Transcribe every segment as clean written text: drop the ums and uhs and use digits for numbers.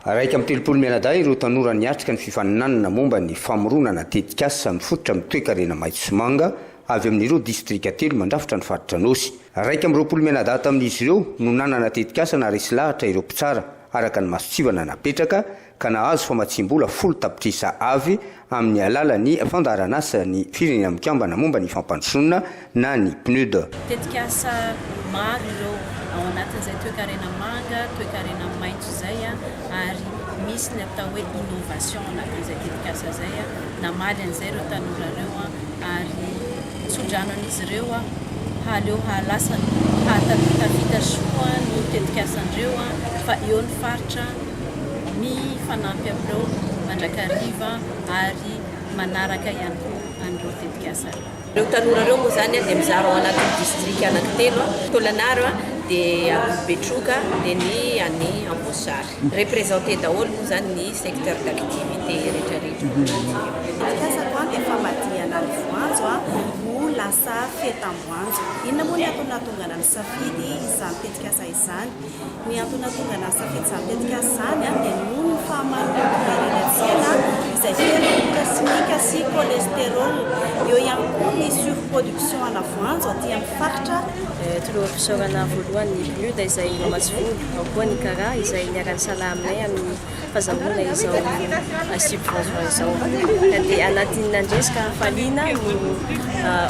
Araika amin'ny telopolo mianadahy ireo tanora niatrika ny fifaninanana momba ny famoronana tetikasa mifototra amin'ny toe-karena Maitsimanga avy amin'ireo distrika telo mandrafitra ny faritra Anosy. Araika amin'ny roapolo mianadahy tamin'izy ireo no nanana tetikasa na resy lahatra ireo mpitsara araka ny masotsivana napetraka ka nahazo famatsim-bola folo tapitrisa avy amin'ny alalan'ny fandaharan'asa ny firenena mikambana momba ny fampandrosoana na ny PNUD. Tetikasa maro ireo ao anatin'izay toe-karena manga, toe-karena maitso zay ary misy ny atao hoe innovation anatin'izay tetikasa zay namaly an'izay ireo tanora ireo ary tsodranoan'izy ireo haleo halasa hatavita soa ny tetikasan'ireo fa eo ny faritra ny fanampy amin'ireo mandrakariva ary manaraka ihany koa an'ireo tetikasa. Ireo tanora ireo moa zany dia mizara ao anatin'ny distrika anankitelo Tolanaro dia Betroka dia ny any Ambosary. Représenté daholo moa zany ny secteur d'activité rehetrarehetra. Tetikasa koa dia famadihana ny voanjo ho lasa fetam-boanjo. Inona moa ny antony nahatongana ny safidy izany tetikasa izany? Ny antony nahatongana ny safidy izany tetikasa izany dia noho ny fahamaroana izay feno simika sy cholestérol. Eo ihany koa ny surproduction ana voanjo aty amin'ny faritra. Toloam-pisaorana voalohany ny PNUD izay mamatsy volo, ao koa ny kara izay niarany salahy aminay amin'ny fahazahoana izao subvention izao. Dia anatin'ny andresika hafaliana no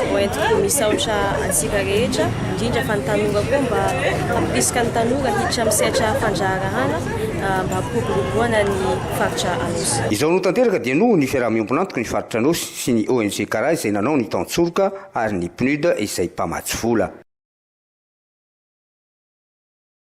hoentiko misaotra antsika rehetra, indrindra fa ny tanora koa mba hampirisika ny tanora hiditra amin'ny sehatra fandraharahana mba hampikokolokoana ny faritra Anosy. Izao no tanteraka dia noho ny fiaraha-miombona antoka ny faritra Anosy sy ny ONG Kara izay nanao ny tantsorika ary ny PNUD izay mpamatsy vola.